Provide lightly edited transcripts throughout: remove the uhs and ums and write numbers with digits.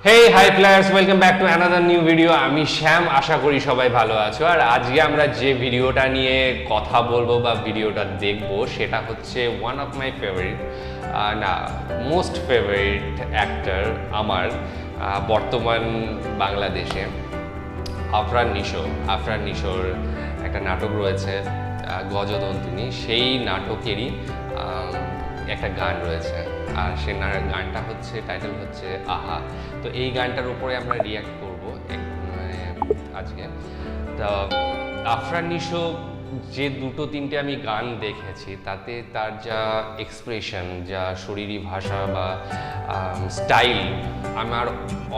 Hey hi players, welcome back to another new video. আমি শ্যাম, আশা করি সবাই ভালো আছো। আর আজকে আমরা যে ভিডিওটা নিয়ে কথা বলবো বা ভিডিওটা দেখবো সেটা হচ্ছে ওয়ান অফ মাই ফেভারিট, না মোস্ট ফেভারিট অ্যাক্টর আমার বর্তমান বাংলাদেশে, আফরান নিশোর একটা নাটক রয়েছে গজদন্তিনী। সেই নাটকেরই একটা গান রয়েছে, আর সে গানটা হচ্ছে, টাইটেল হচ্ছে আহা। তো এই গানটার উপরে আমরা রিয়্যাক্ট করবো মানে আজকে। তো আফরান নিশো যে দুটো তিনটে আমি গান দেখেছি, তাতে তার যা এক্সপ্রেশন, যা শরীরী ভাষা বা স্টাইল আমার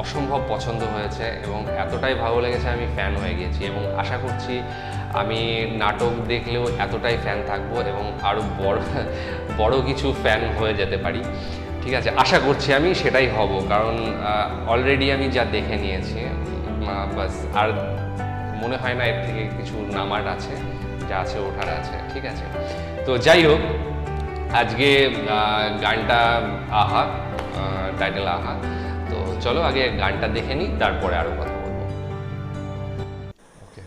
অসম্ভব পছন্দ হয়েছে এবং এতটাই ভালো লেগেছে, আমি ফ্যান হয়ে গেছি এবং আশা করছি আমি নাটক দেখলেও এতটাই ফ্যান থাকবো এবং আরও বড় কিছু ফ্যান হয়ে যেতে পারি। ঠিক আছে, আশা করছি আমি সেটাই হব, কারণ অলরেডি আমি যা দেখে নিয়েছি বাস, আর মনে হয় না এর থেকে কিছু নামার আছে, যা আছে ওঠার আছে। ঠিক আছে, তো যাই হোক, আজকে গানটা আহা, টাইটেল আহা। তো চলো আগে গানটা দেখে নিই, তারপরে আরও কথা বলবো। ওকে,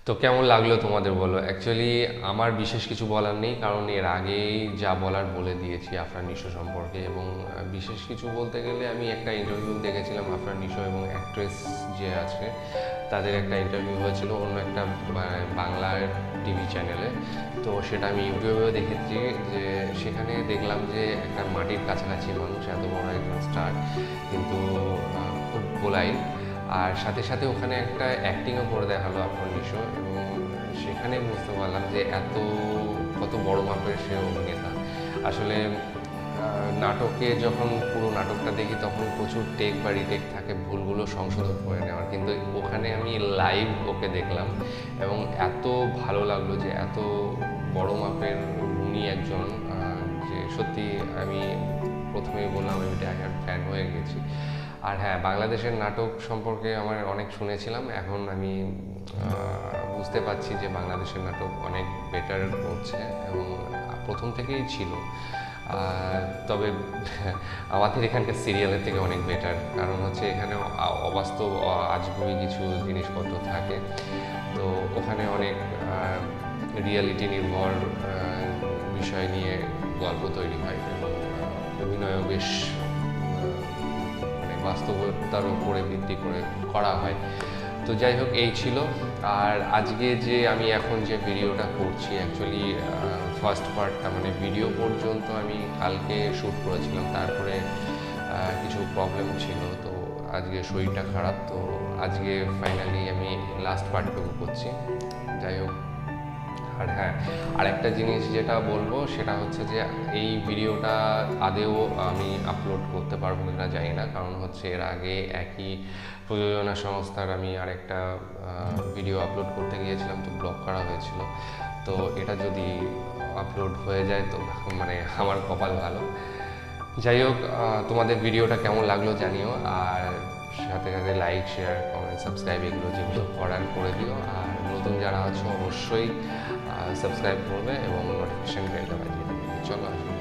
তো কেমন লাগলো তোমাদের বলো। অ্যাকচুয়ালি আমার বিশেষ কিছু বলার নেই, কারণ এর আগেই যা বলার বলে দিয়েছি আফরান নিশো সম্পর্কে। এবং বিশেষ কিছু বলতে গেলে, আমি একটা ইন্টারভিউ দেখেছিলাম আফরান নিশো এবং অ্যাক্ট্রেস যে আছে তাদের একটা ইন্টারভিউ হয়েছিল অন্য একটা বাংলার টিভি চ্যানেলে। তো সেটা আমি ইউটিউবেও দেখেছি, যে সেখানে দেখলাম যে একটা মাটির কাছাকাছি মানুষ, এত বড় একটা স্টার, কিন্তু খুব গোলাই। আর সাথে সাথে ওখানে একটা অ্যাক্টিংও করে দেখালো আফরান নিশো, এবং সেখানে বুঝতে পারলাম যে কত বড় মাপের সে অভিনেতা। আসলে নাটকে যখন পুরো নাটকটা দেখি তখন প্রচুর টেক বা রিটেক থাকে, ভুলগুলো সংশোধন করে নেওয়ার, কিন্তু ওখানে আমি লাইভ ওকে দেখলাম এবং এত ভালো লাগলো যে এত বড় মাপের উনি একজন, যে সত্যি আমি প্রথমেই বললাম আমি ডাইহার্ড ফ্যান হয়ে গেছি। আর হ্যাঁ, বাংলাদেশের নাটক সম্পর্কে আমার অনেক শুনেছিলাম, এখন আমি বুঝতে পারছি যে বাংলাদেশের নাটক অনেক বেটার করছে এবং প্রথম থেকেই ছিল। তবে আমাদের এখানকার সিরিয়ালের থেকে অনেক বেটার, কারণ হচ্ছে এখানে অবাস্তব আজগুবি কিছু জিনিসপত্র থাকে, তো ওখানে অনেক রিয়ালিটি নির্ভর বিষয় নিয়ে গল্প তৈরি হয় এবং অভিনয়ও বেশ বাস্তবতার উপরে ভিত্তি করে করা হয়। তো যাই হোক, এই ছিল। আর আজকে যে আমি এখন যে ভিডিওটা করছি, অ্যাকচুয়ালি ফার্স্ট পার্টটা মানে ভিডিও পর্যন্ত আমি কালকে শ্যুট করেছিলাম, তারপরে কিছু প্রবলেম ছিল, তো আজকে শরীরটা খারাপ, তো আজকে ফাইনালি আমি লাস্ট পার্টটুকু করছি। যাই হোক, আর হ্যাঁ, আরেকটা জিনিস যেটা বলবো সেটা হচ্ছে যে এই ভিডিওটা আদেও আমি আপলোড করতে পারবো কিনা জানি না, কারণ হচ্ছে এর আগে একই প্রযোজনা সংস্থার আমি আরেকটা ভিডিও আপলোড করতে গিয়েছিলাম, তো ব্লক করা হয়েছিল। তো এটা যদি আপলোড হয়ে যায় তো মানে আমার কপাল ভালো। যাই হোক, তোমাদের ভিডিওটা কেমন লাগলো জানিও, আর সাথে সাথে লাইক, শেয়ার, কমেন্ট, সাবস্ক্রাইব এগুলো যেগুলো করার করে দিও। আর নতুন যারা আছো অবশ্যই সাবস্ক্রাইব করবে এবং নোটিফিকেশন বেলটা বাজিয়ে দেবে। চলো আসলে